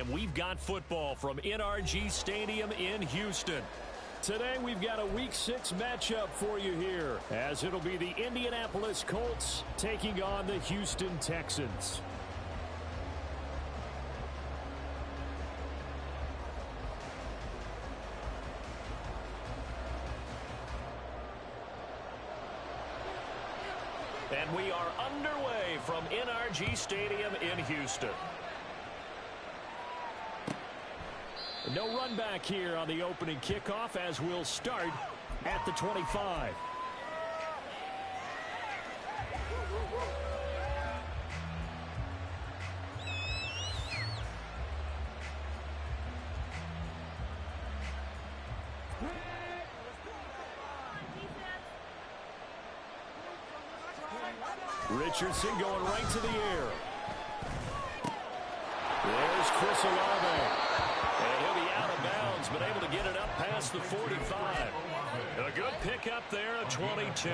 and we've got football from NRG Stadium in Houston. Today we've got a Week 6 matchup for you here, as it'll be the Indianapolis Colts taking on the Houston Texans. And we are underway from NRG Stadium in Houston. No run back here on the opening kickoff as we'll start at the 25. Richardson going right to the air. There's Chris Olave. And he'll be out of bounds, but able to get it up past the 45. A good pickup there, a 22.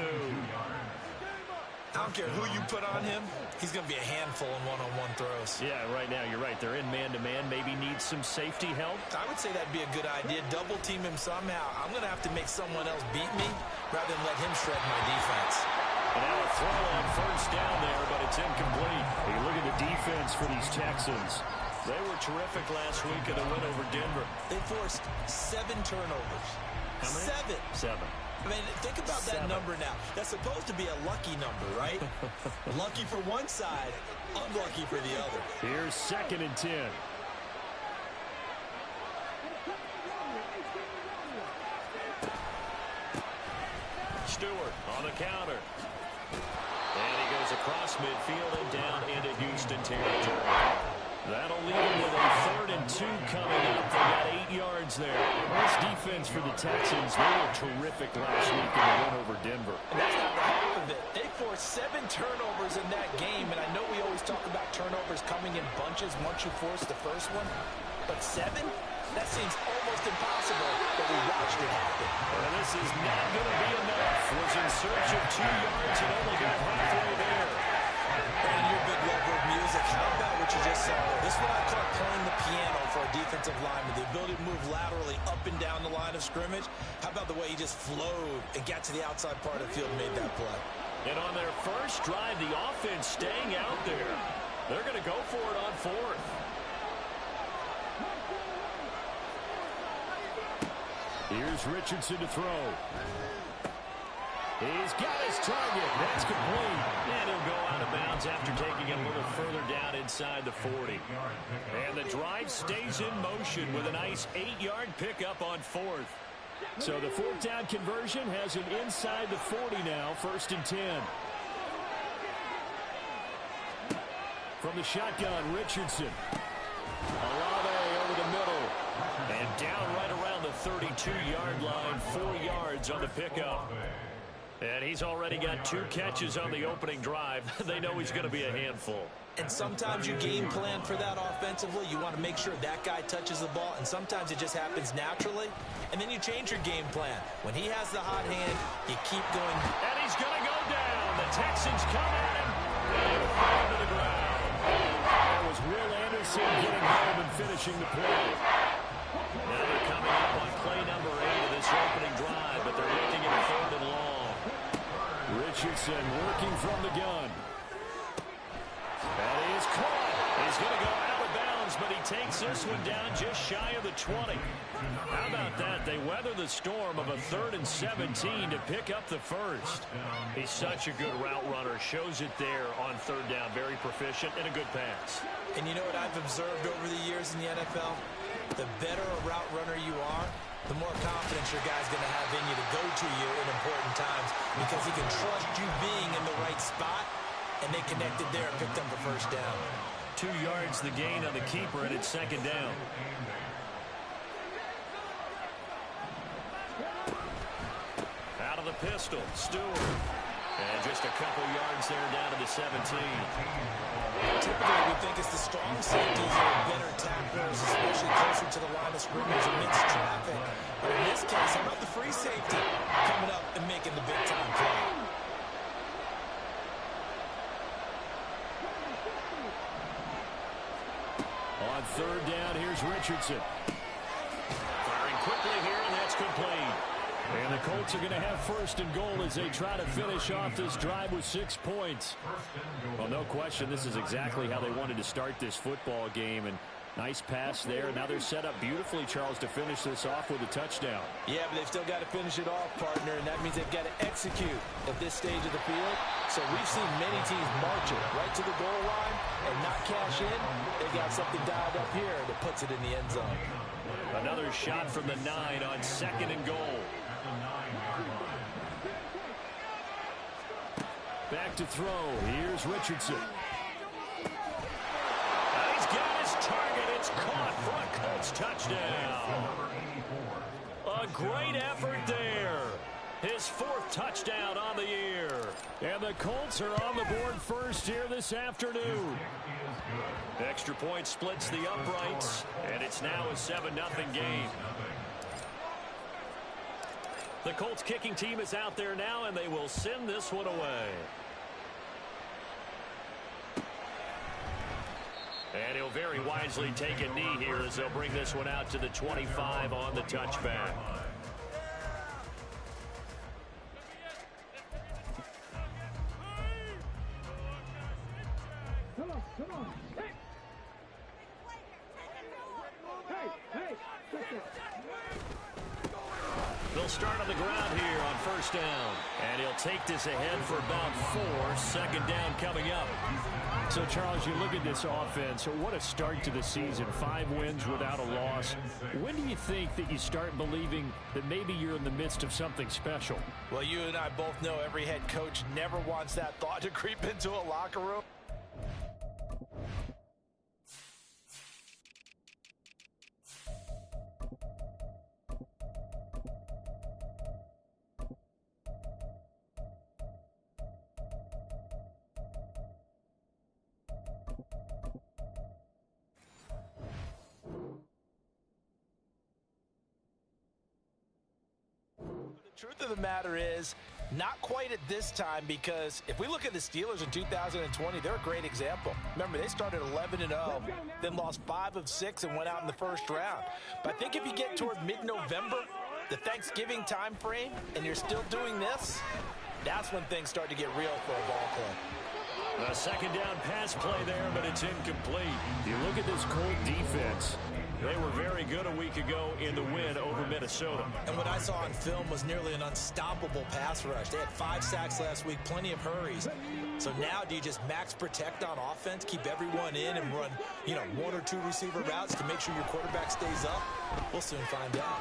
I don't care who you put on him, he's going to be a handful in one-on-one throws. Yeah, right now you're right. They're in man-to-man. Maybe needs some safety help. I would say that'd be a good idea. Double team him somehow. I'm going to have to make someone else beat me rather than let him shred my defense. And now a throw on first down there, but it's incomplete. Hey, look at the defense for these Texans. They were terrific last week in the win over Denver. They forced 7 turnovers. How many? 7. I mean, think about that 7. number now. That's supposed to be a lucky number, right? Lucky for one side, unlucky for the other. Here's 2nd and 10. Stewart on the counter. And he goes across midfield and down into Houston territory. That'll leave him with a 3rd and 2 coming up. They got 8 yards there. This defense for the Texans, they were terrific last week in the win over Denver. And that's not the half of it. They forced 7 turnovers in that game, and I know we always talk about turnovers coming in bunches once you force the first one, but 7? That seems almost impossible, but we watched it happen. And this is not going to be enough. Was in search of 2 yards and only got halfway there. And you're a big lover of music. How about what you just saw? This is what I call playing the piano for a defensive lineman. The ability to move laterally up and down the line of scrimmage. How about the way he just flowed and got to the outside part of the field and made that play? And on their first drive, the offense staying out there. They're going to go for it on 4th. Here's Richardson to throw. He's got his target. That's complete. And he'll go out of bounds after taking it a little further down inside the 40. And the drive stays in motion with a nice 8-yard pickup on 4th. So the 4th down conversion has him inside the 40 now, 1st and 10. From the shotgun, Richardson. Olave over the middle. And down right around the 32-yard line, 4 yards on the pickup. And he's already got 2 catches on the opening drive. They know he's going to be a handful. And sometimes you game plan for that offensively. You want to make sure that guy touches the ball, and sometimes it just happens naturally. And then you change your game plan. When he has the hot hand, you keep going. And he's going to go down. The Texans come at him and fall to the ground. That was Will Anderson getting home and finishing the play. Now they're coming up on play number 8 of this opening drive, but they're looking at 3rd and long. Richardson working from the gun. That is caught. He's going to go out of bounds, but he takes this one down just shy of the 20. How about that? They weather the storm of a 3rd and 17 to pick up the first. He's such a good route runner. Shows it there on 3rd down. Very proficient and a good pass. And you know what I've observed over the years in the NFL? The better a route runner you are, the more confidence your guy's going to have in you to go to you in important times because he can trust you being in the right spot, and they connected there and picked up the first down. 2 yards the gain on the keeper, and it's 2nd down. Out of the pistol, Stewart. And just a couple yards there down to the 17. Typically, we think it's the strong safeties that are better tacklers, especially closer to the line of scrimmage amidst traffic. But in this case, how about the free safety coming up and making the big-time play? On On third down, here's Richardson. Firing quickly here, and that's complete. And the Colts are going to have first and goal as they try to finish off this drive with 6 points. Well, no question, this is exactly how they wanted to start this football game. And nice pass there. Now they're set up beautifully, Charles, to finish this off with a touchdown. Yeah, but they've still got to finish it off, partner, and that means they've got to execute at this stage of the field. So we've seen many teams march it right to the goal line and not cash in. They got something dialed up here that puts it in the end zone. Another shot from the 9 on second and goal. Back to throw. Here's Richardson. He's got his target. It's caught for a Colts touchdown. A great effort there. His 4th touchdown on the year. And the Colts are on the board first here this afternoon. Extra point splits the uprights, and it's now a 7-0 game. The Colts kicking team is out there now, and they will send this one away. And he'll very wisely take a knee here as they'll bring this one out to the 25 on the touchback. Come on. Hey. They'll start on the ground here on first down. And he'll take this ahead for about 4. Second down coming up. So, Charles, you look at this offense. What a start to the season. 5 wins without a loss. When do you think that you start believing that maybe you're in the midst of something special? Well, you and I both know every head coach never wants that thought to creep into a locker room. The truth of the matter is, not quite at this time, because if we look at the Steelers in 2020, they're a great example. Remember, they started 11-0, then lost 5 of 6 and went out in the first round. But I think if you get toward mid-November, the Thanksgiving time frame, and you're still doing this, that's when things start to get real for a ball club. A second down pass play there, but it's incomplete. You look at this Colt defense. They were very good a week ago in the win over Minnesota. And what I saw on film was nearly an unstoppable pass rush. They had 5 sacks last week, plenty of hurries. So now do you just max protect on offense, keep everyone in and run, 1 or 2 receiver routes to make sure your quarterback stays up? We'll soon find out.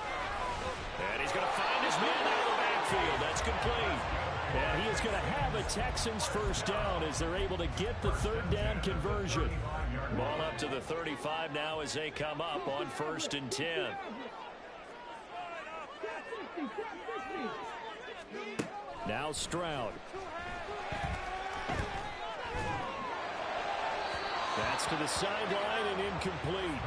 And he's going to find his man there in the backfield. That's complete. And he is going to have a Texans first down as they're able to get the third down conversion. Ball up to the 35 now as they come up on 1st and 10. Now Stroud. That's to the sideline and incomplete.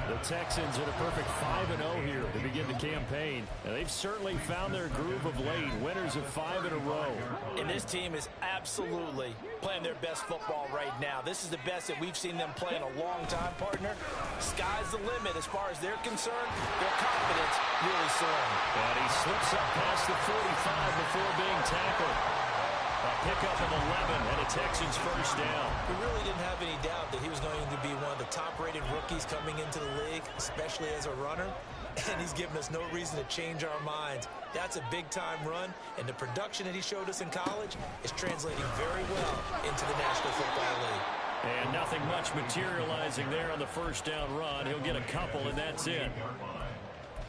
The Texans at a perfect 5-0 here to begin the campaign. And they've certainly found their groove of late. Winners of 5 in a row. And this team is absolutely playing their best football right now. This is the best that we've seen them play in a long time, partner. Sky's the limit as far as they're concerned. Their confidence really soaring. And he slips up past the 45 before being tackled. A pickup of 11 and a Texans first down. We really didn't have any doubt that he was going to be one of the top-rated rookies coming into the league, especially as a runner. And he's given us no reason to change our minds. That's a big-time run, and the production that he showed us in college is translating very well into the National Football League. And nothing much materializing there on the first down run. He'll get a couple, and that's it.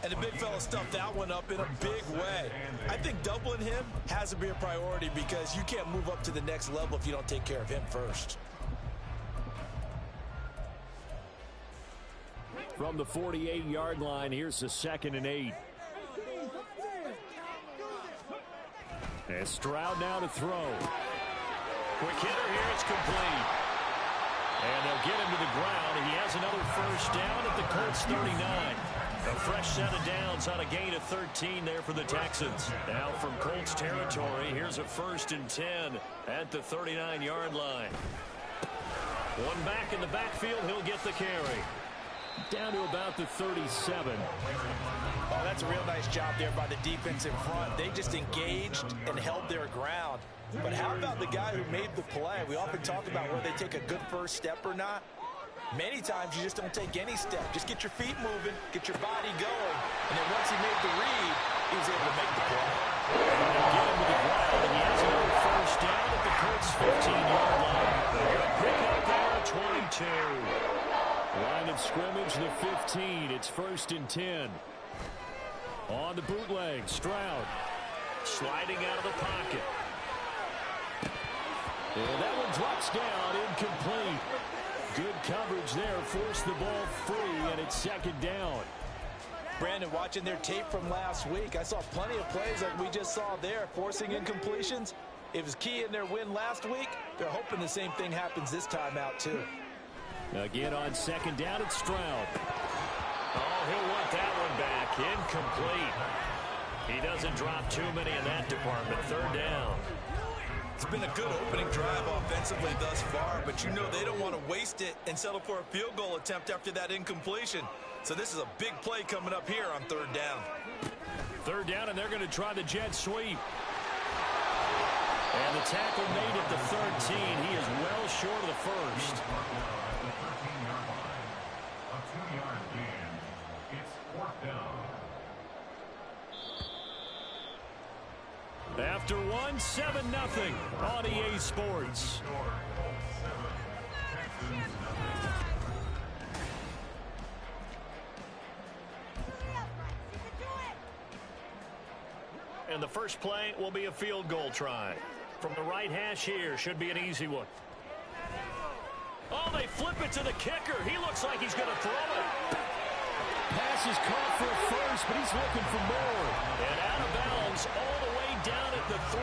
And the big fella stuffed that one up in a big way. I think doubling him has to be a priority because you can't move up to the next level if you don't take care of him first. From the 48-yard line, here's the 2nd and 8. And Stroud now to throw. Quick hitter here, it's complete. And they'll get him to the ground. He has another first down at the Colts 39. A fresh set of downs on a gain of 13 there for the Texans. Now from Colts territory, here's a 1st and 10 at the 39-yard line. One back in the backfield, he'll get the carry. Down to about the 37. Oh, that's a real nice job there by the defense in front. They just engaged and held their ground. But how about the guy who made the play? We often talk about whether they take a good first step or not. Many times you just don't take any step. Just get your feet moving, get your body going. And then once he made the read, he was able to make the play. Again with the ground, and he has another first down at the Colts' 15-yard line. They're going to pick up there at 22. Line of scrimmage, the 15. It's 1st and 10. On the bootleg, Stroud. Sliding out of the pocket. And that one drops down, incomplete. Good coverage there, forced the ball free, and it's 2nd down. Brandon, watching their tape from last week, I saw plenty of plays like we just saw there, forcing incompletions. It was key in their win last week. They're hoping the same thing happens this time out, too. Again on 2nd down, it's Stroud. Oh, he'll want that one back. Incomplete. He doesn't drop too many in that department. 3rd down. It's been a good opening drive offensively thus far, but you know they don't want to waste it and settle for a field goal attempt after that incompletion. So this is a big play coming up here on 3rd down. 3rd down, and they're going to try the jet sweep. And the tackle made at the 13. He is well short of the first. A 2-yard gain. It's 4th down. After 7-0 on EA Sports. And the first play will be a field goal try. From the right hash here, should be an easy one. Oh, they flip it to the kicker. He looks like he's going to throw it. Pass is caught for a first, but he's looking for more. And out of bounds all the way down at the 3.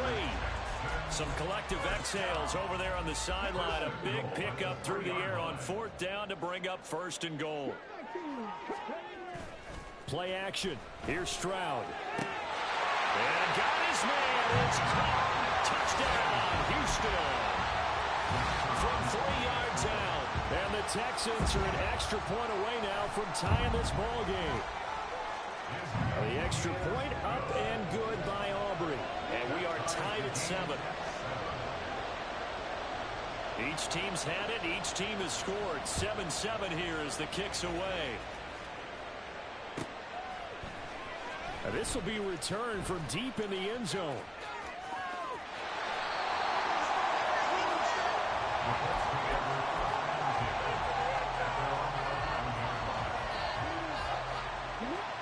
Some collective exhales over there on the sideline. A big pickup through the air on 4th down to bring up 1st and goal. Play action. Here's Stroud. And got his man. It's caught. Touchdown, Houston. From 3 yards out. And the Texans are an extra point away now from tying this ball game. The extra point up and good by Aubrey. And we are tied at 7. Each team's had it. Each team has scored. 7-7 here as the kick's away. Now this will be returned from deep in the end zone.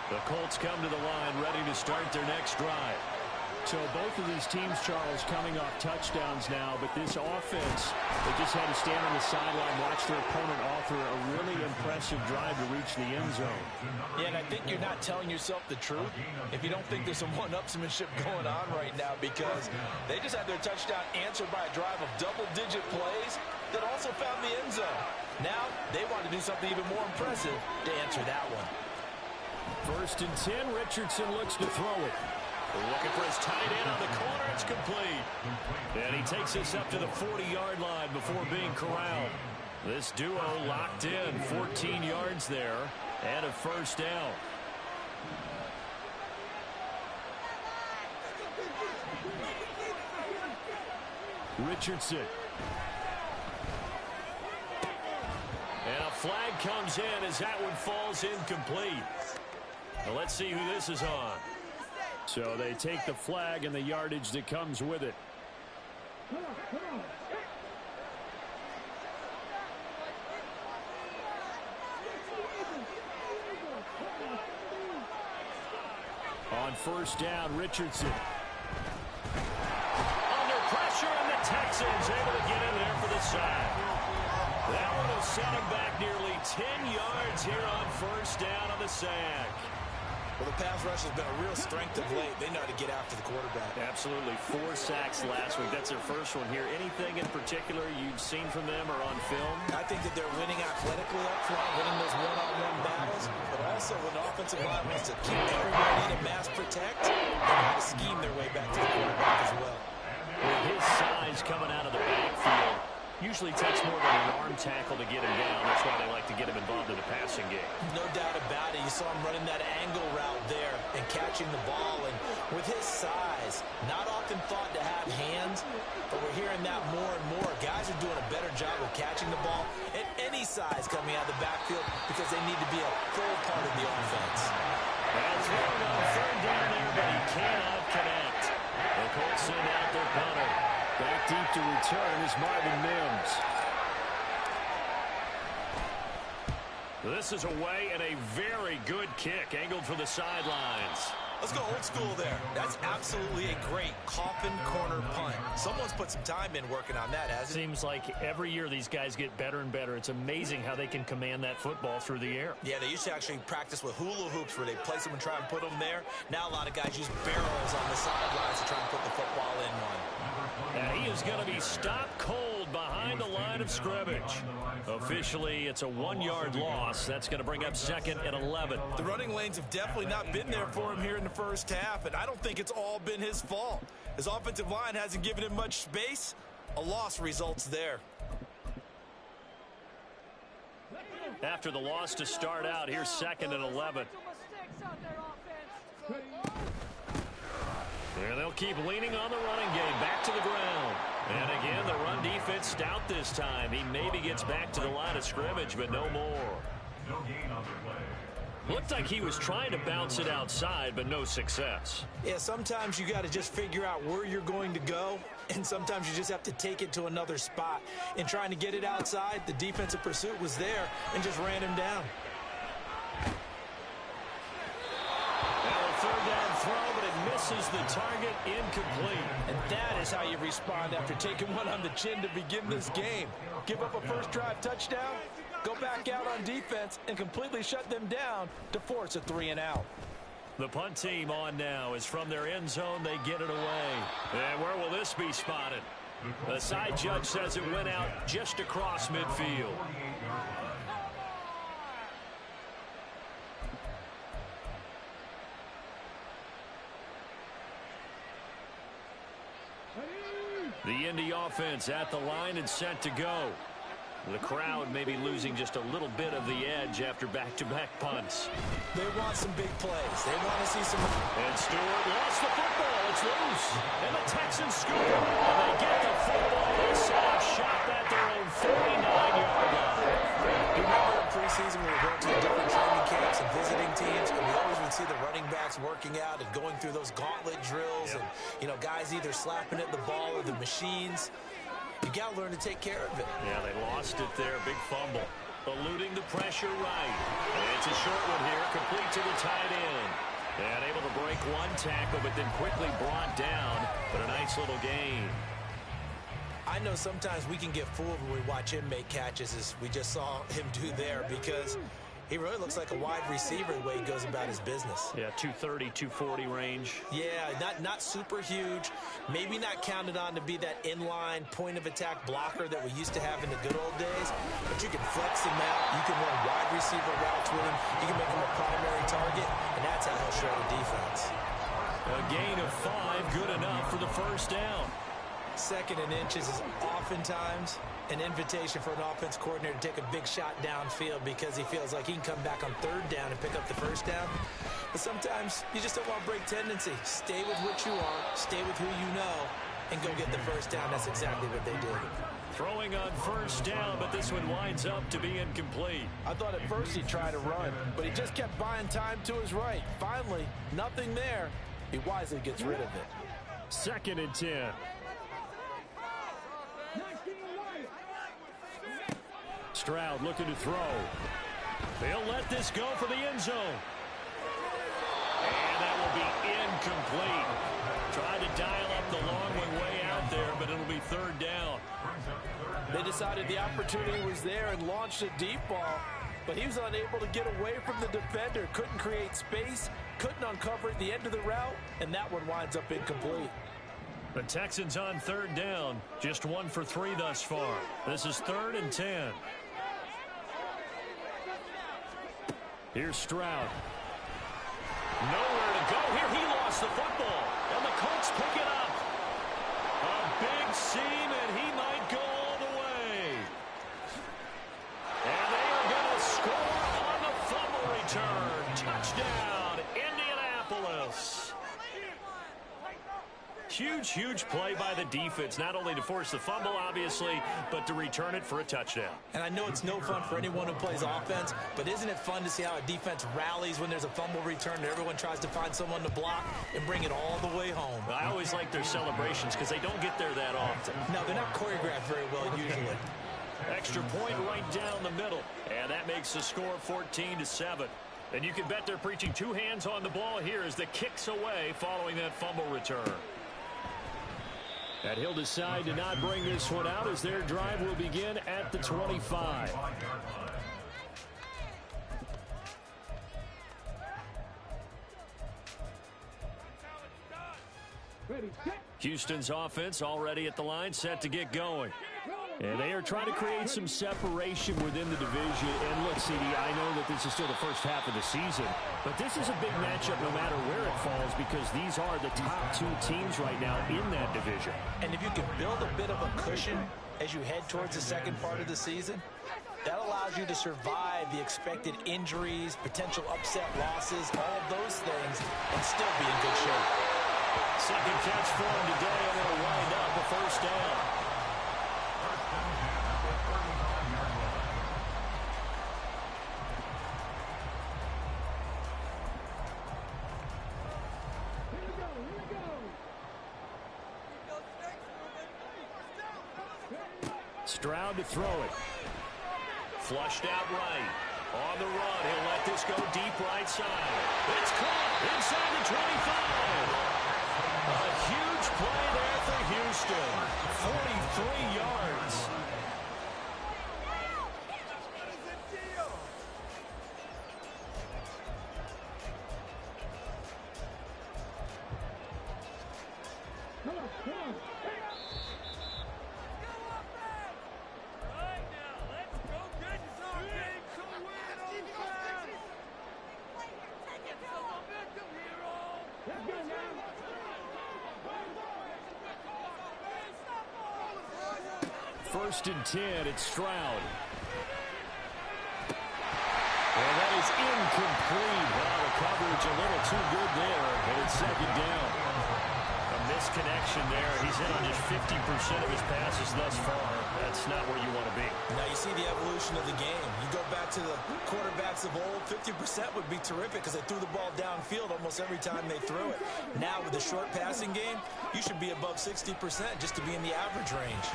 The Colts come to the line ready to start their next drive. So both of these teams, Charles, coming off touchdowns now, but this offense, they just had to stand on the sideline, watch their opponent offer a really impressive drive to reach the end zone. Yeah, and I think you're not telling yourself the truth if you don't think there's some one-upsmanship going on right now, because they just had their touchdown answered by a drive of double-digit plays that also found the end zone. Now they want to do something even more impressive to answer that one. 1st and 10, Richardson looks to throw it. Looking for his tight end on the corner. It's complete. And he takes us up to the 40-yard line before being corralled. This duo locked in. 14 yards there and a 1st down. Richardson. And a flag comes in as that one falls incomplete. Now let's see who this is on. So they take the flag and the yardage that comes with it. On 1st down, Richardson. Under pressure, and the Texans able to get in there for the sack. That one will set him back nearly 10 yards here on 1st down on the sack. Well, the pass rush has been a real strength of late. They know how to get after the quarterback. Absolutely. 4 sacks last week. That's their first one here. Anything in particular you've seen from them or on film? I think that they're winning athletically up front, winning those one-on-one battles, but also when the offensive line wants to keep everybody to mass protect, they know how to scheme their way back to the quarterback as well. With his size coming out of the backfield, Usually takes more than an arm tackle to get him down. That's why they like to get him involved in the passing game. No doubt about it. You saw him running that angle route there and catching the ball. And with his size, not often thought to have hands, but we're hearing that more and more. Guys are doing a better job of catching the ball at any size coming out of the backfield because they need to be a full part of the offense. Well, thrown on third down there, but he cannot connect. The Colts send out their punter. Back deep to return is Marvin Mims. This is away and a very good kick angled for the sidelines. Let's go old school there. That's absolutely a great coffin corner punt. Someone's put some time in working on that, hasn't it? Seems like every year these guys get better and better. It's amazing how they can command that football through the air. Yeah, they used to actually practice with hula hoops where they place them and try and put them there. Now a lot of guys use barrels on the sidelines to try and put the football in one. And he is going to be stopped cold behind the line of scrimmage. Officially, it's a 1-yard loss. That's going to bring up 2nd and 11. The running lanes have definitely not been there for him here in the first half, and I don't think it's all been his fault. His offensive line hasn't given him much space. A loss results there. After the loss to start out, here's 2nd and 11. And they'll keep leaning on the running game. Back to the ground. And again, the run defense stout this time. He maybe gets back to the line of scrimmage, but no more. No gain on the play. Looked like he was trying to bounce it outside, but no success. Yeah, sometimes you got to just figure out where you're going to go, and sometimes you just have to take it to another spot. In trying to get it outside, the defensive pursuit was there and just ran him down. Now a third down throw, but it misses the target, incomplete. And that is how you respond after taking one on the chin to begin this game. Give up a first drive touchdown, go back out on defense, and completely shut them down to force a 3-and-out. The punt team on now is from their end zone. They get it away. And where will this be spotted? The side judge says it went out just across midfield. The Indy offense at the line and set to go. The crowd may be losing just a little bit of the edge after back-to-back punts. They want some big plays. They want to see some... And Stewart lost the football. It's loose. And the Texans scoop it. And they get the football. They set up shop at their own 49-yard line. You remember in preseason we were going to different training camps and visiting teams, and we always would see the running backs working out and going through those gauntlet drills and, you know, guys either slapping at the ball or the machines. You got to learn to take care of it. Yeah, they lost it there. Big fumble. Eluding the pressure right. And it's a short one here, complete to the tight end. And able to break one tackle, but then quickly brought down. But a nice little gain. I know sometimes we can get fooled when we watch him make catches, as we just saw him do there, because he really looks like a wide receiver the way he goes about his business. Yeah, 230, 240 range. Yeah, not super huge. Maybe not counted on to be that inline point-of-attack blocker that we used to have in the good old days. But you can flex him out. You can run wide receiver routes with him. You can make him a primary target, and that's how he'll show the defense. A gain of 5, good enough for the first down. 2nd and inches is oftentimes an invitation for an offense coordinator to take a big shot downfield because he feels like he can come back on 3rd down and pick up the first down. But sometimes you just don't want to break tendency. Stay with what you are, stay with who you know, and go get the first down. That's exactly what they did. Throwing on first down, but this one winds up to be incomplete. I thought at first he'd try to run, but he just kept buying time to his right. Finally, nothing there. He wisely gets rid of it. 2nd and 10. Stroud looking to throw. They'll let this go for the end zone. And that will be incomplete. Tried to dial up the long one way out there, but it'll be 3rd down. They decided the opportunity was there and launched a deep ball, but he was unable to get away from the defender. Couldn't create space, couldn't uncover at the end of the route, and that one winds up incomplete. The Texans on 3rd down. Just 1 for 3 thus far. This is 3rd and 10. Here's Stroud. Nowhere to go here. He lost the football. And the Colts pick it up. A big seam, and he might go all the way. Touchdown, Indianapolis. Huge play by the defense, not only to force the fumble, obviously, but to return it for a touchdown. And I know it's no fun for anyone who plays offense, but isn't it fun to see how a defense rallies when there's a fumble return and everyone tries to find someone to block and bring it all the way home? I always like their celebrations because they don't get there that often. No, they're not choreographed very well usually. Extra point right down the middle, and that makes the score 14-7. And you can bet they're preaching two hands on the ball here as the kick's away following that fumble return. And he'll decide to not bring this one out as their drive will begin at the 25. Houston's offense already at the line, set to get going. And they are trying to create some separation within the division. And look, CD, I know that this is still the first half of the season, but this is a big matchup no matter where it falls because these are the top two teams right now in that division. And if you can build a bit of a cushion as you head towards the second part of the season, that allows you to survive the expected injuries, potential upset losses, all of those things, and still be in good shape. Second catch for him today, and it'll wind up a first down. Stroud to throw it. Flushed out right. On the run, he'll let this go deep right side. It's caught inside the 25. A huge play there for Houston. 43 yards. First and 10, it's Stroud. And that is incomplete. Well, the coverage a little too good there, and it's second down. A misconnection there. He's hit on just 50% of his passes thus far. That's not where you want to be. Now you see the evolution of the game. You go back to the quarterbacks of old, 50% would be terrific because they threw the ball downfield almost every time they threw it. Now with the short passing game, you should be above 60% just to be in the average range.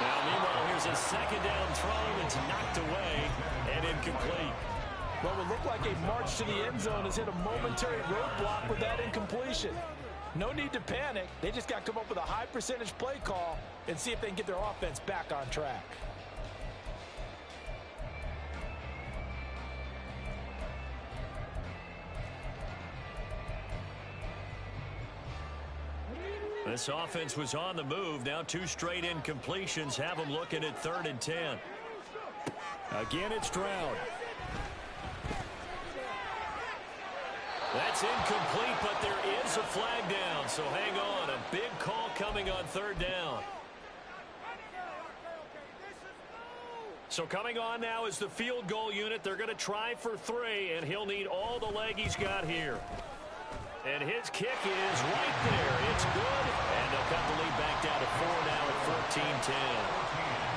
Now, meanwhile, here's a second down throw that's knocked away and incomplete. Well, it looked like a march to the end zone has hit a momentary roadblock with that incompletion. No need to panic. They just got to come up with a high percentage play call and see if they can get their offense back on track. This offense was on the move. Now two straight incompletions have them looking at 3rd and 10. Again, it's Stroud. That's incomplete, but there is a flag down. So hang on. A big call coming on 3rd down. So coming on now is the field goal unit. They're going to try for 3, and he'll need all the leg he's got here. And his kick is right there. It's good. And they'll cut the lead back down to 4 now at 14-10.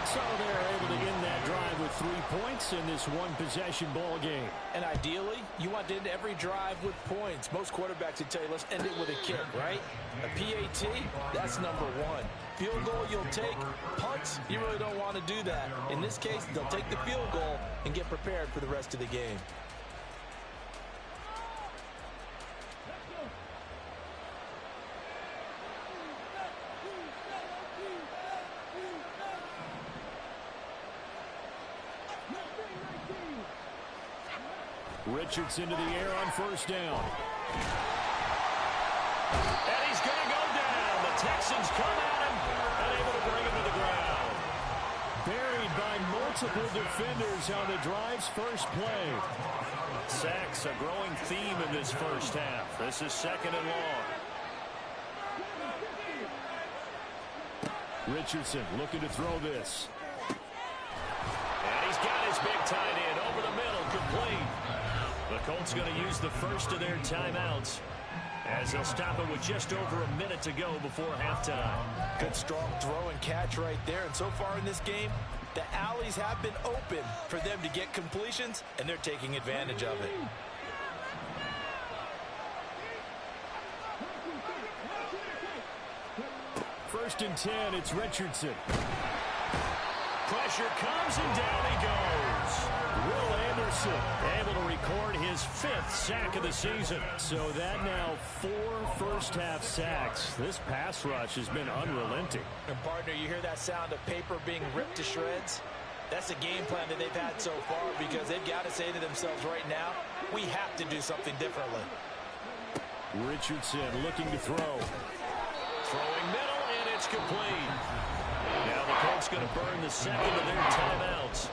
So they're able to end that drive with 3 points in this one-possession ball game. And ideally, you want to end every drive with points. Most quarterbacks would tell you, let's end it with a kick, right? A PAT, that's number 1. Field goal you'll take. Punts, you really don't want to do that. In this case, they'll take the field goal and get prepared for the rest of the game. Richardson to the air on 1st down. And he's going to go down. The Texans come at him, unable to bring him to the ground. Buried by multiple defenders on the drive's first play. Sacks, a growing theme in this first half. This is 2nd and long. Richardson looking to throw this. And he's got his big tight end over the middle, complete. The Colts going to use the first of their timeouts as they'll stop it with just over a minute to go before halftime. Good strong throw and catch right there. And so far in this game, the alleys have been open for them to get completions, and they're taking advantage of it. First and 10, it's Richardson. Pressure comes and down he goes. Will Anderson able to record his 5th sack of the season. So that now 4 first-half sacks. This pass rush has been unrelenting. And partner, you hear that sound of paper being ripped to shreds? That's the game plan that they've had so far because they've got to say to themselves right now, we have to do something differently. Richardson looking to throw. Throwing middle, and it's complete. Now the Colts going to burn the second of their timeouts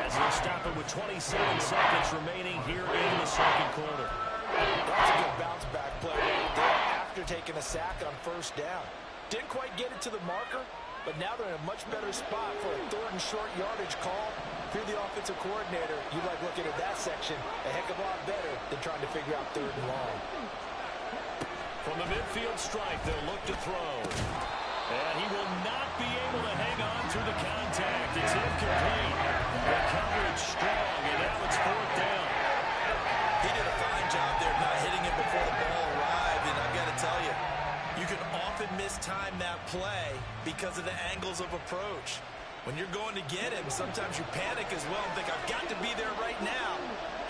as they'll stop it with 27 seconds remaining here in the second quarter. That's a good bounce back play right there after taking a sack on first down. Didn't quite get it to the marker, but now they're in a much better spot for a 3rd and short yardage call. If you're the offensive coordinator, you like looking at that section a heck of a lot better than trying to figure out 3rd and long. From the midfield stripe, they'll look to throw. And he will not be able to hang on through the contact. It's incomplete. The coverage strong, and now it's 4th down. He did a fine job there not hitting it before the ball arrived, and I've got to tell you, you can often mistime that play because of the angles of approach. When you're going to get him, sometimes you panic as well and think, I've got to be there right now.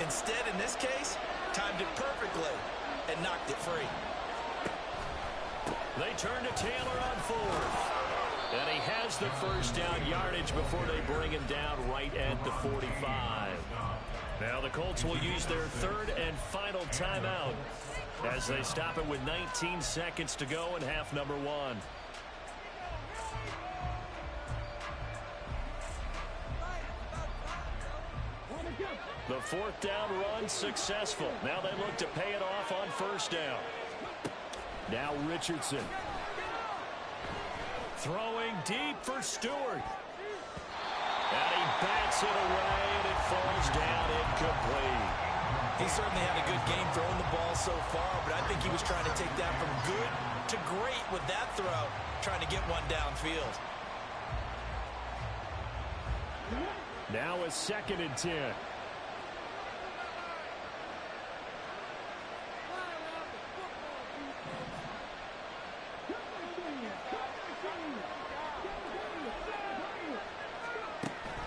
Instead, in this case, timed it perfectly and knocked it free. They turn to Taylor on 4th. And he has the first down yardage before they bring him down right at the 45. Now the Colts will use their 3rd and final timeout as they stop it with 19 seconds to go in half number 1. The 4th down run successful. Now they look to pay it off on first down. Now Richardson. Throwing deep for Stewart. And he bats it away, and it falls down incomplete. He certainly had a good game throwing the ball so far, but I think he was trying to take that from good to great with that throw, trying to get one downfield. Now a 2nd and 10.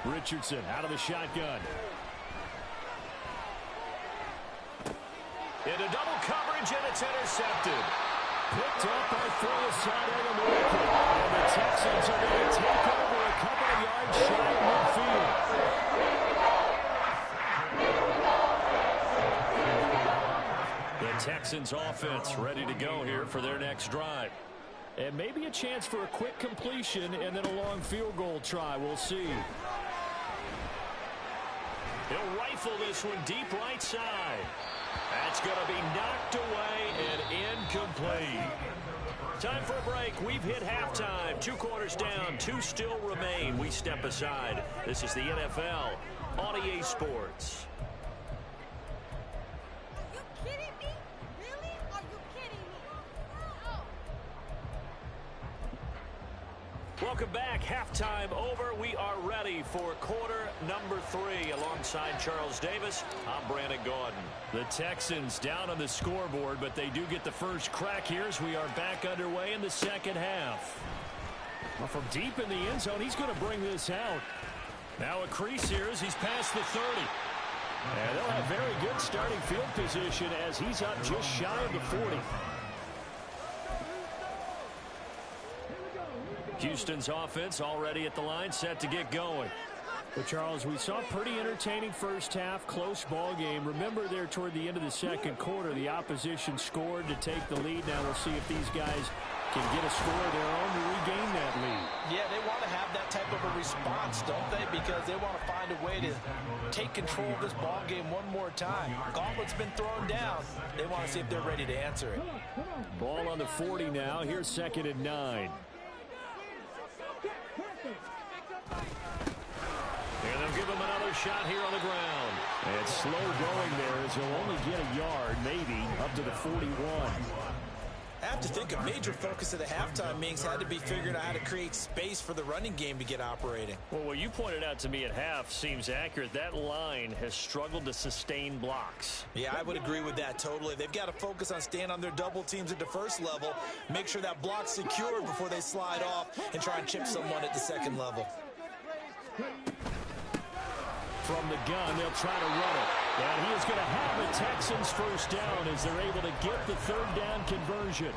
Richardson out of the shotgun. Into double coverage, and it's intercepted. Picked up by Phillips-Side American. And the Texans are going to take over a couple of yards shy of midfield. The Texans offense ready to go here for their next drive. And maybe a chance for a quick completion and then a long field goal try. We'll see. He'll rifle this one deep right side. That's going to be knocked away and incomplete. Time for a break. We've hit halftime. 2 quarters down. 2 still remain. We step aside. This is the NFL on EA Sports. Are you kidding me? Really? Are you kidding me? Welcome back. Halftime over. We are ready for quarter number 3. Alongside Charles Davis, I'm Brandon Gaudin. The Texans down on the scoreboard, but they do get the first crack here as we are back underway in the second half. Well, from deep in the end zone, he's going to bring this out. Now a crease here as he's past the 30. And they'll have very good starting field position as he's up just shy of the 40. Houston's offense already at the line, set to get going. But, Charles, we saw a pretty entertaining first half, close ball game. Remember there toward the end of the second quarter, the opposition scored to take the lead. Now we'll see if these guys can get a score of their own to regain that lead. Yeah, they want to have that type of a response, don't they? Because they want to find a way to take control of this ball game one more time. Gauntlet's been thrown down. They want to see if they're ready to answer it. Ball on the 40 now. Here's 2nd and 9. And they'll give him another shot here on the ground. And slow going there as he'll only get a yard, maybe, up to the 41. I have to think a major focus of the halftime meetings had to be figuring out how to create space for the running game to get operating. Well, what you pointed out to me at half seems accurate. That line has struggled to sustain blocks. Yeah, I would agree with that totally. They've got to focus on staying on their double teams at the first level, make sure that block's secured before they slide off and try and chip someone at the second level. From the gun, they'll try to run it. And he is going to have the Texans first down as they're able to get the third down conversion.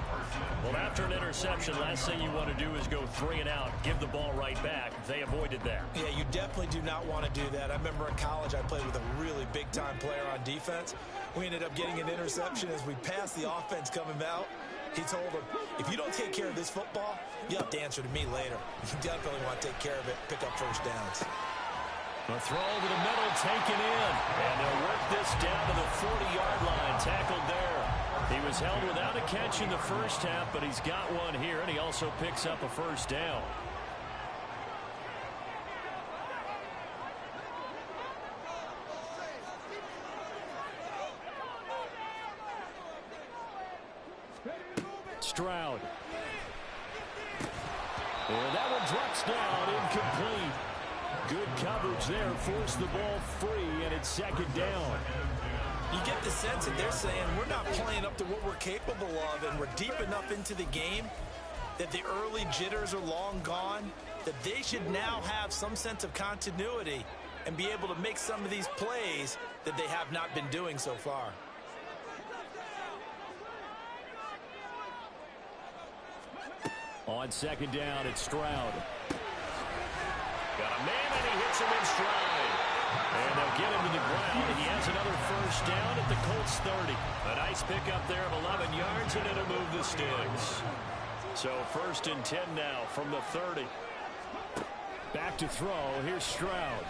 Well, after an interception, last thing you want to do is go 3 and out, give the ball right back. They avoided that. Yeah, you definitely do not want to do that. I remember in college I played with a really big-time player on defense. We ended up getting an interception as we passed the offense coming out. He told him, if you don't take care of this football, you have to answer to me later. You definitely want to take care of it, pick up first downs. A throw over the middle, taken in. And they'll work this down to the 40-yard line. Tackled there. He was held without a catch in the first half, but he's got one here, and he also picks up a first down. Stroud. And that one drops down, incomplete. Good coverage there, forced the ball free, and it's second down. You get the sense that they're saying we're not playing up to what we're capable of, and we're deep enough into the game that the early jitters are long gone, that they should now have some sense of continuity and be able to make some of these plays that they have not been doing so far. On second down, it's Stroud. Got a man, and he hits him in stride. And they'll get him to the ground. He has another first down at the Colts 30. A nice pickup there of 11 yards, and it'll move the sticks. So 1st and 10 now from the 30. Back to throw. Here's Stroud.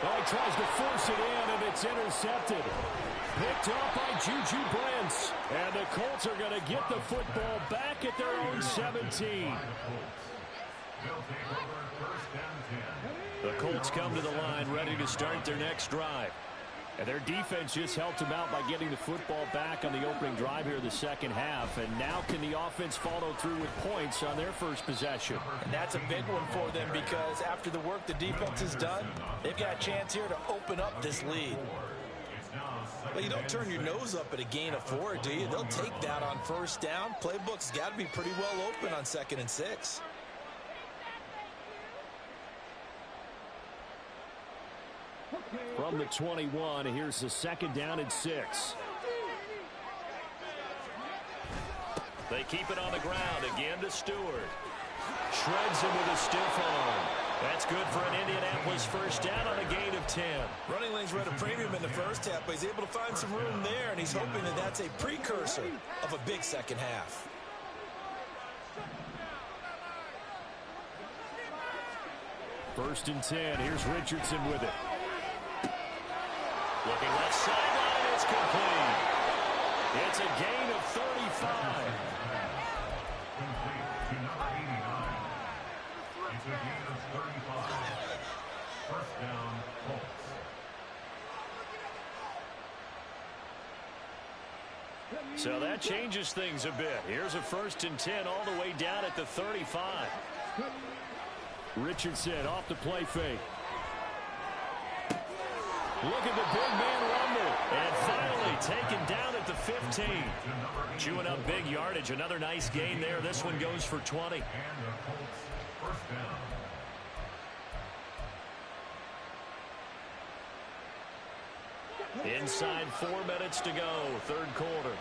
Oh, he tries to force it in, and it's intercepted. Picked off by Juju Brents. And the Colts are going to get the football back at their own 17. The Colts come to the line ready to start their next drive. And their defense just helped them out by getting the football back on the opening drive here in the second half. And now can the offense follow through with points on their first possession? And that's a big one for them because after the work the defense has done, they've got a chance here to open up this lead. But you don't turn your nose up at a gain of 4, do you? They'll take that on first down. Playbook's got to be pretty well open on 2nd and 6. From the 21, here's the 2nd down and 6. They keep it on the ground again to Stewart. Shreds him with a stiff arm. That's good for an Indianapolis first down on a gain of 10. Running lanes were at a premium in the first half, but he's able to find some room there, and he's hoping that that's a precursor of a big second half. First and 10. Here's Richardson with it. Looking left sideline, it's complete. It's a gain of 35. Complete to number 89. It's a gain of 35. First down, Colts. So that changes things a bit. Here's a 1st and 10 all the way down at the 35. Richardson off the play fake. Look at the big man rumble. And finally taken down at the 15. Chewing up big yardage. Another nice gain there. This one goes for 20. And the Colts first down. Inside 4 minutes to go. 3rd quarter.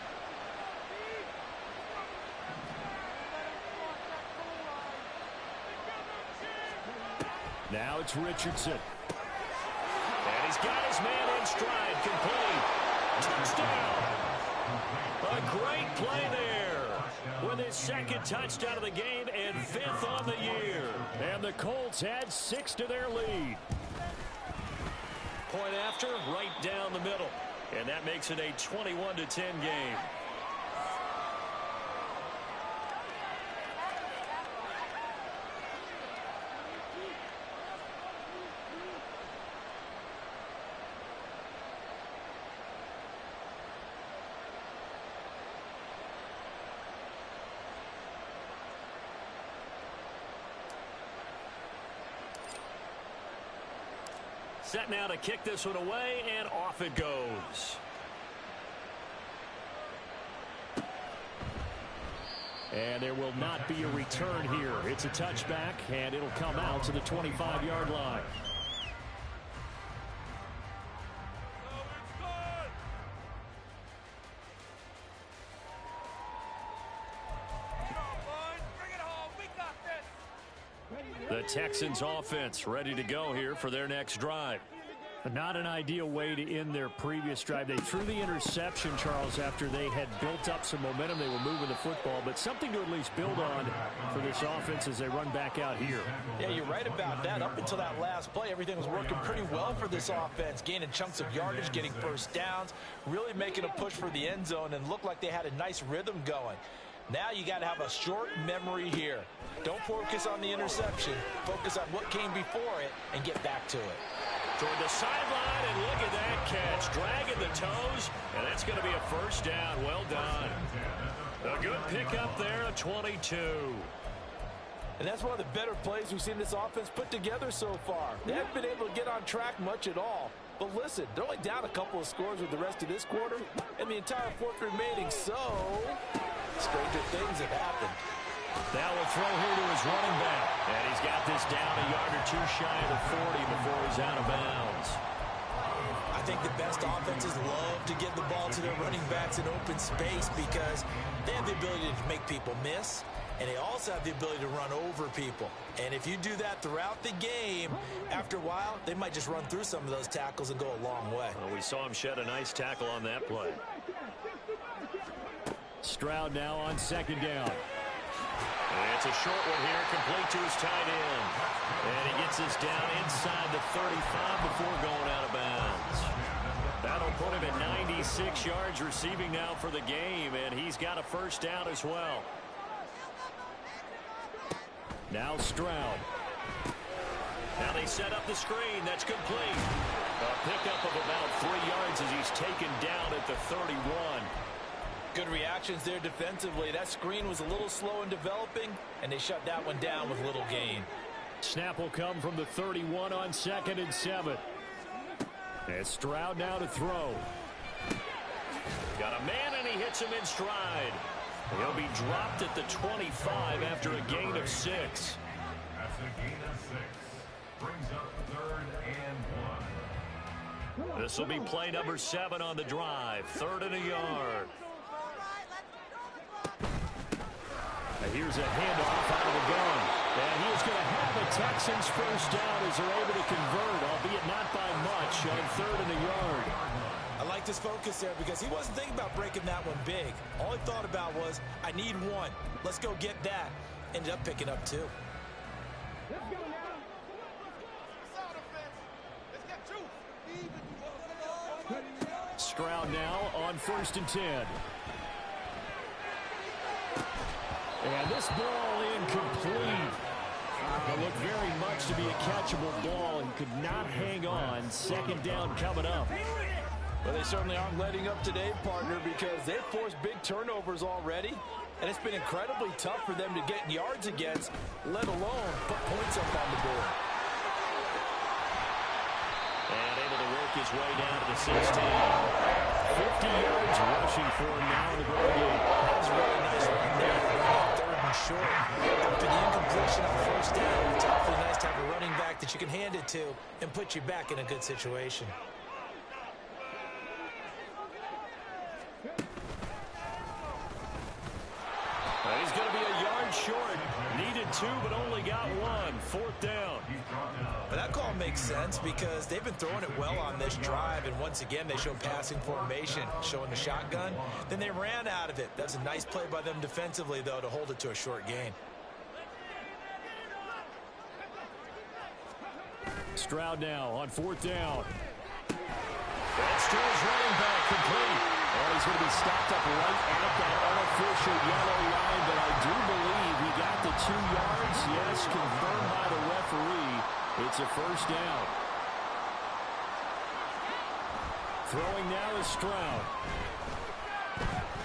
Now it's Richardson. And he's got his man in stride. Complete. Touchdown. A great play there. With his 2nd touchdown of the game and 5th on the year. And the Colts add 6 to their lead. Point after, right down the middle. And that makes it a 21-10 game. Set now to kick this one away, and off it goes. And there will not be a return here. It's a touchback, and it'll come out to the 25-yard line. The Texans offense ready to go here for their next drive. Not an ideal way to end their previous drive. They threw the interception, Charles, after they had built up some momentum. They were moving the football, but something to at least build on for this offense as they run back out here. Yeah, you're right about that. Up until that last play, everything was working pretty well for this offense, gaining chunks of yardage, getting first downs, really making a push for the end zone, and looked like they had a nice rhythm going. Now you got to have a short memory here. Don't focus on the interception. Focus on what came before it and get back to it. Toward the sideline, and look at that catch. Dragging the toes, and that's going to be a first down. Well done. A good pickup there, a 22. And that's one of the better plays we've seen this offense put together so far. They haven't been able to get on track much at all. But listen, they're only down a couple of scores with the rest of this quarter and the entire fourth remaining, so stranger things have happened. Now will throw here to his running back. And he's got this down a yard or two shy of the 40 before he's out of bounds. I think the best offenses love to get the ball to their running backs in open space because they have the ability to make people miss, and they also have the ability to run over people. And if you do that throughout the game, after a while, they might just run through some of those tackles and go a long way. Well, we saw him shed a nice tackle on that play. Stroud now on second down. And it's a short one here, complete to his tight end. And he gets this down inside the 35 before going out of bounds. That'll put him at 96 yards receiving now for the game, and he's got a first down as well. Now Stroud. Now they set up the screen. That's complete. A pickup of about 3 yards as he's taken down at the 31. Good reactions there defensively. That screen was a little slow in developing, and they shut that one down with little gain. Snap will come from the 31 on 2nd and 7. And Stroud now to throw. Got a man, and he hits him in stride. He'll be dropped at the 25 after a gain of 6. That's a gain of 6. Brings up 3rd and 1. This will be play number 7 on the drive. 3rd and a yard. And here's a handoff out of the gun. And he is going to have a Texans first down as they're able to convert, albeit not by much, on 3rd and a yard. I like his focus there because he wasn't thinking about breaking that one big. All he thought about was, I need one. Let's go get that. Ended up picking up 2. Let's go now. Stroud now on 1st and 10. And this ball incomplete. It looked very much to be a catchable ball and could not hang on. 2nd down coming up. Well, they certainly aren't letting up today, partner, because they've forced big turnovers already, and it's been incredibly tough for them to get yards against, let alone put points up on the board. And able to work his way down to the 16. 50 yards rushing for him now in the ground game. That was a really nice run there. 3rd and short. After the incompletion on 1st down, it's awfully nice to have a running back that you can hand it to and put you back in a good situation. He's going to be a yard short. Needed 2, but only got 1. 4th down. But that call makes sense because they've been throwing it well on this drive, and once again they show passing formation, showing the shotgun. Then they ran out of it. That's a nice play by them defensively, though, to hold it to a short gain. Stroud now on 4th down. That's to his running back, complete. Oh, he's going to be stopped up right at that unofficial yellow line, but I do believe he got the 2 yards. Yes, confirmed by the referee. It's a first down. Throwing now is Stroud.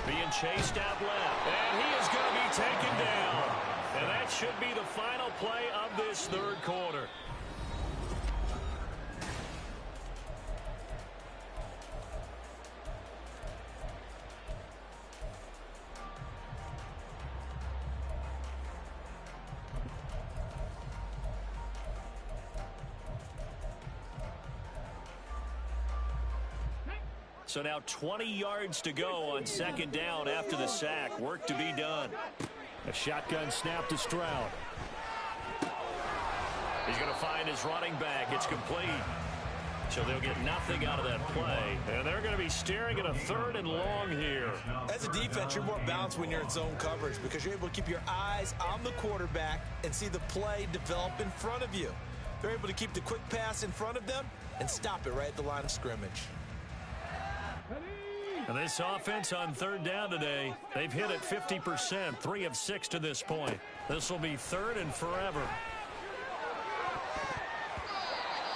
Being chased out left, and he is going to be taken down. And that should be the final play of this 3rd quarter. So now 20 yards to go on second down after the sack. Work to be done. A shotgun snap to Stroud. He's going to find his running back. It's complete. So they'll get nothing out of that play. And they're going to be staring at a 3rd and long here. As a defense, you're more balanced when you're in zone coverage because you're able to keep your eyes on the quarterback and see the play develop in front of you. They're able to keep the quick pass in front of them and stop it right at the line of scrimmage. And this offense on 3rd down today, they've hit it 50%, 3 of 6 to this point. This will be 3rd and forever.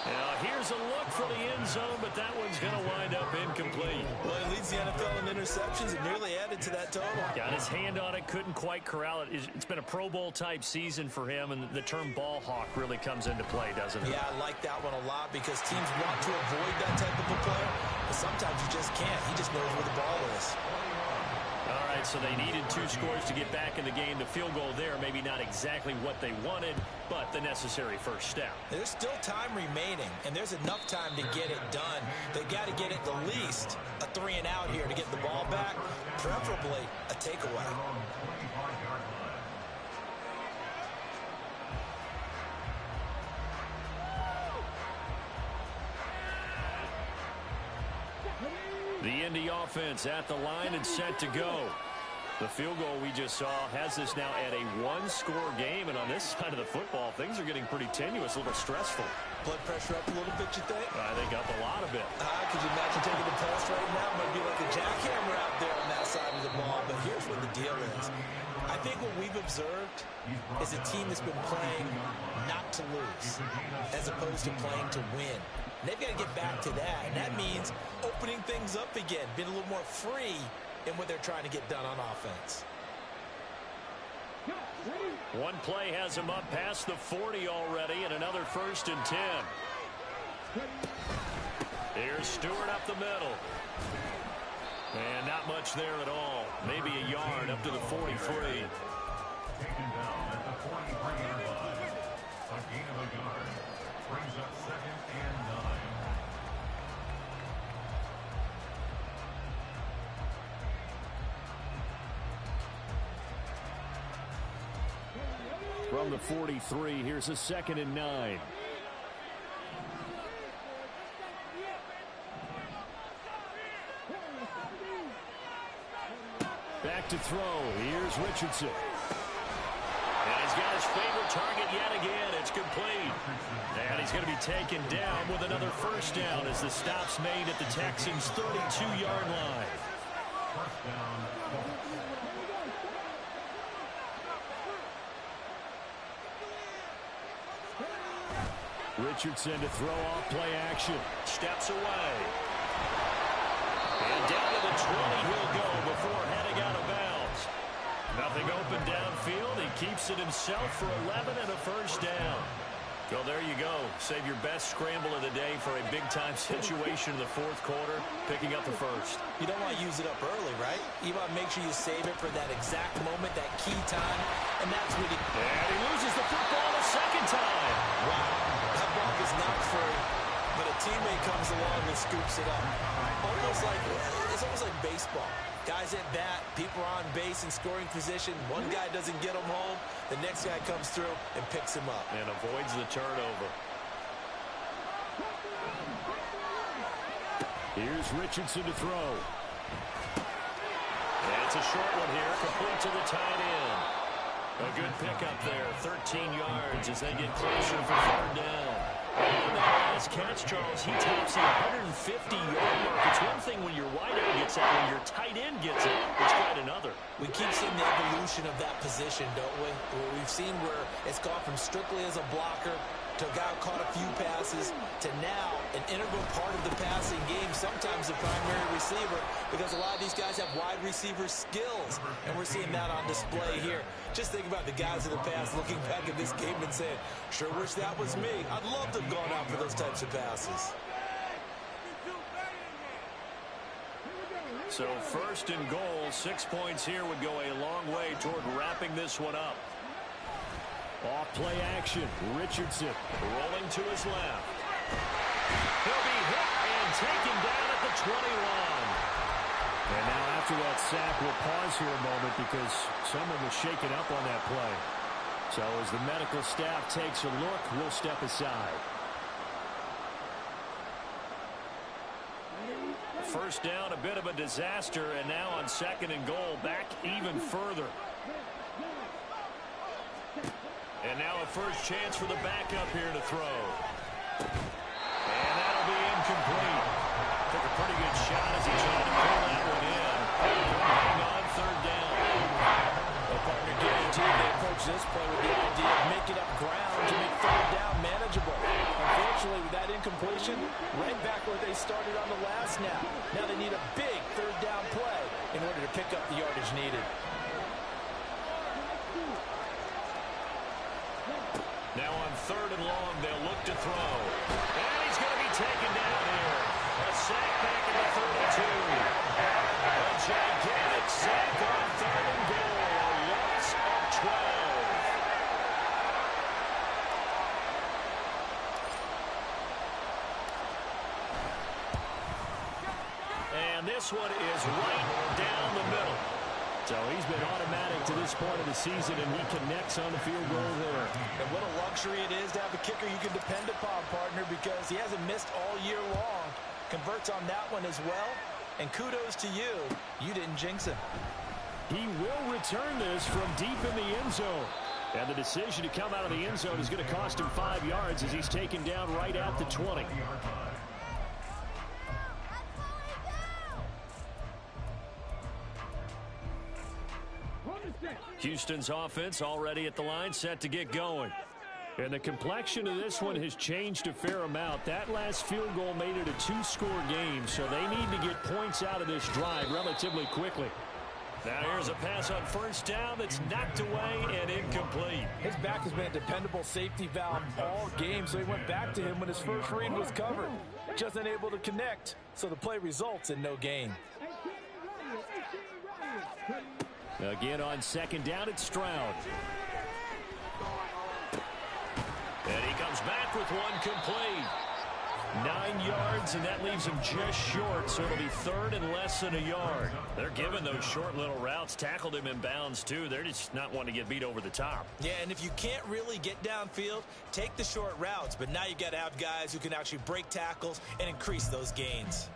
Now, here's a look for the end zone, but that one's going to wind up incomplete. Well, he leads the NFL in interceptions and nearly added to that total. Got his hand on it, couldn't quite corral it. It's been a Pro Bowl-type season for him, and the term ball hawk really comes into play, doesn't it? Yeah, I like that one a lot because teams want to avoid that type of a player, but sometimes you just can't. He just knows where the ball is. All right, so they needed 2 scores to get back in the game. The field goal there, maybe not exactly what they wanted, but the necessary first step. There's still time remaining, and there's enough time to get it done. They got to get at the least a 3 and out here to get the ball back, preferably a takeaway. The Indy offense at the line and set to go. The field goal we just saw has us now at a 1-score game, and on this side of the football, things are getting pretty tenuous, a little stressful. Blood pressure up a little bit, you think? I think up a lot of it. Could you imagine taking the pulse right now? Might be like a jackhammer out there on that side of the ball, but here's what the deal is. I think what we've observed is a team that's been playing not to lose as opposed to playing to win. And they've got to get back to that, and that means opening things up again, being a little more free in what they're trying to get done on offense. One play has him up past the 40 already, and another 1st and 10. Here's Stewart up the middle. And not much there at all. Maybe a yard up to the 43. Taken down at the 43-yard line. A gain of a yard. Brings up 2nd and 9. From the 43, here's a 2nd and 9. Back to throw. Here's Richardson. And he's got his favorite target yet again. It's complete. And he's going to be taken down with another 1st down as the stop's made at the Texans' 32-yard line. 1st down. Richardson to throw off play action. Steps away. And down to the 20 he'll go before heading out of bounds. Nothing open downfield. He keeps it himself for 11 and a 1st down. Well, there you go. Save your best scramble of the day for a big-time situation in the 4th quarter, picking up the 1st. You don't want to use it up early, right? You want to make sure you save it for that exact moment, that key time, and that's when he... And he loses the football a 2nd time. Wow, that ball is not free, but a teammate comes along and scoops it up. It's almost like baseball. Guys at bat, people are on base in scoring position. One guy doesn't get him home. The next guy comes through and picks him up. And avoids the turnover. Here's Richardson to throw. And it's a short one here, complete to the tight end. A good pickup there, 13 yards as they get closer for 3rd down. On that last catch, Charles, he tops the 150-yard mark. It's one thing when your wideout gets it, when your tight end gets it, it's quite another. We keep seeing the evolution of that position, don't we? Where we've seen where it's gone from strictly as a blocker to a guy who caught a few passes to now an integral part of the passing game, sometimes the primary receiver, because a lot of these guys have wide receiver skills, and we're seeing that on display here. Just think about the guys of the past looking back at this game and saying, sure wish that was me. I'd love to have gone out for those types of passes. So 1st and goal, 6 points here would go a long way toward wrapping this one up. Off play action. Richardson rolling to his left. He'll be hit and taken down at the 21. And now after that sack, we'll pause here a moment because someone was shaken up on that play. So as the medical staff takes a look, we'll step aside. First down, a bit of a disaster, and now on 2nd and goal, back even further. And now a first chance for the backup here to throw. And that'll be incomplete. Took a pretty good shot as he tried to pull that one in. Hang on 3rd down. Well, partner, guaranteed they approach this play with the idea of making up ground to make 3rd down manageable. Unfortunately, with that incompletion, right back where they started on the last snap. Now they need a big 3rd down play in order to pick up the yardage needed. Now on 3rd and long, they'll look to throw. And he's going to be taken down here. A sack back at the 32. A gigantic sack on 3rd and goal. A loss of 12. And this one is right down the middle. So he's been automatic to this point of the season, and he connects on the field goal there. And what a luxury it is to have a kicker you can depend upon, partner, because he hasn't missed all year long. Converts on that one as well. And kudos to you. You didn't jinx him. He will return this from deep in the end zone. And the decision to come out of the end zone is going to cost him 5 yards as he's taken down right at the 20. Houston's offense already at the line, set to get going. And the complexion of this one has changed a fair amount. That last field goal made it a 2-score game, so they need to get points out of this drive relatively quickly. Now here's a pass on 1st down that's knocked away and incomplete. His back has been a dependable safety valve all game, so he went back to him when his first read was covered. Just unable to connect, so the play results in no gain. Again on 2nd down, it's Stroud. And he comes back with one complete. 9 yards, and that leaves him just short, so it'll be 3rd and less than a yard. They're giving those short little routes. Tackled him in bounds, too. They're just not wanting to get beat over the top. Yeah, and if you can't really get downfield, take the short routes. But now you got to have guys who can actually break tackles and increase those gains.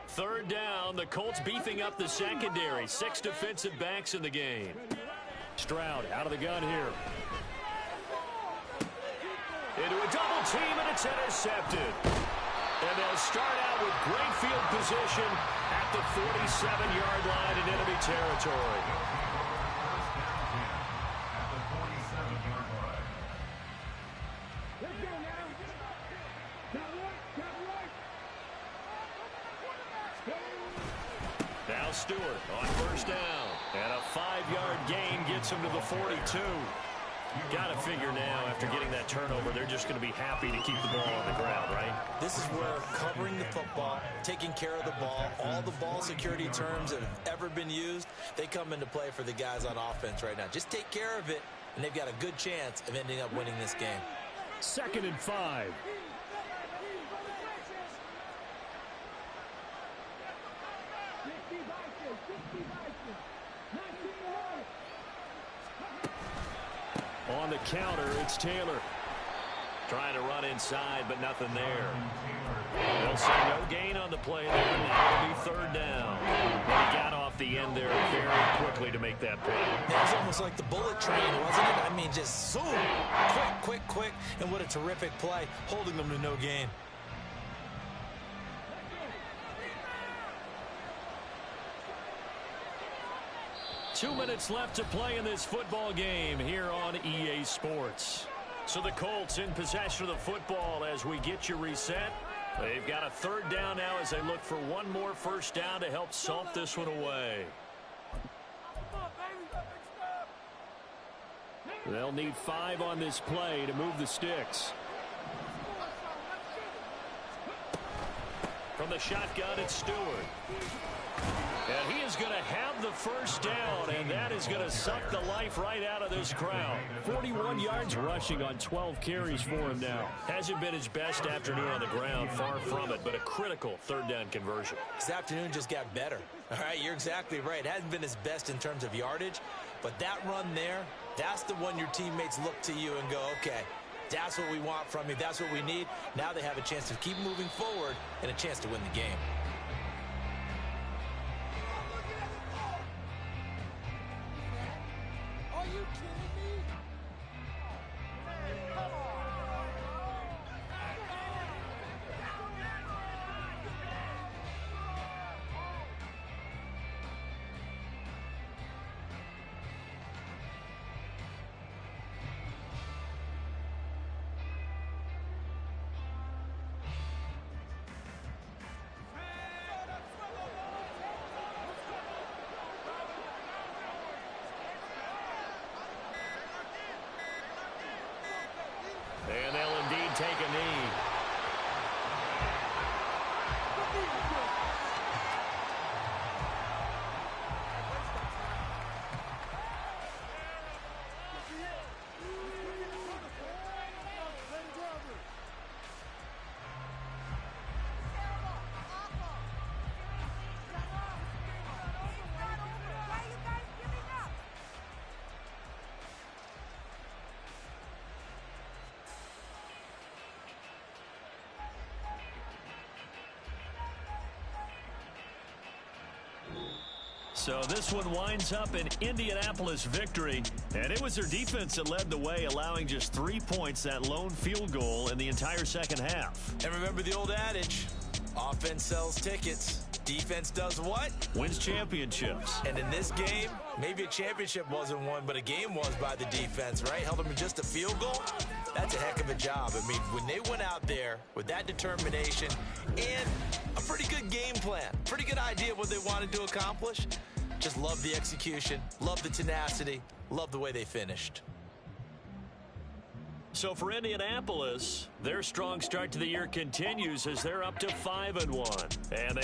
Third down, the Colts beefing up the secondary. 6 defensive backs in the game. Stroud out of the gun here. Into a double team, and it's intercepted. And they'll start out with great field position at the 47-yard line in enemy territory. Now Stewart on 1st down. And a 5-yard gain gets him to the 42. Got to figure now, after getting that turnover, they're just going to be happy to keep the ball on the ground, right? This is where covering the football, taking care of the ball, all the ball security terms that have ever been used, they come into play for the guys on offense right now. Just take care of it, and they've got a good chance of ending up winning this game. 2nd and 5. On the counter, it's Taylor. Trying to run inside, but nothing there. They'll say no gain on the play there. Now it'll be 3rd down. But he got off the end there very quickly to make that play. It was almost like the bullet train, wasn't it? I mean, just zoom. Quick. And what a terrific play, holding them to no gain. Two minutes left to play in this football game here on EA Sports. So the Colts in possession of the football as we get you reset. They've got a 3rd down now as they look for one more 1st down to help salt this one away. They'll need 5 on this play to move the sticks. From the shotgun, it's Stewart. And he is going to have the first down, and that is going to suck the life right out of this crowd. 41 yards rushing on 12 carries for him now. Hasn't been his best afternoon on the ground, far from it, but a critical third down conversion. This afternoon just got better. All right, you're exactly right. It hasn't been his best in terms of yardage, but that run there, that's the one your teammates look to you and go, okay, that's what we want from you. That's what we need. Now they have a chance to keep moving forward and a chance to win the game. Are you kidding me? Come on. And they'll indeed take a knee. Why are you guys giving up? So this one winds up an Indianapolis victory, and it was their defense that led the way, allowing just 3 points, that lone field goal in the entire second half. And remember the old adage, offense sells tickets. Defense does what? Wins championships. And in this game, maybe a championship wasn't won, but a game was by the defense, right? Held them to just a field goal. That's a heck of a job. I mean, when they went out there with that determination and a pretty good game plan, pretty good idea of what they wanted to accomplish, just love the execution, love the tenacity, love the way they finished. So for Indianapolis, their strong start to the year continues as they're up to 5-1. And they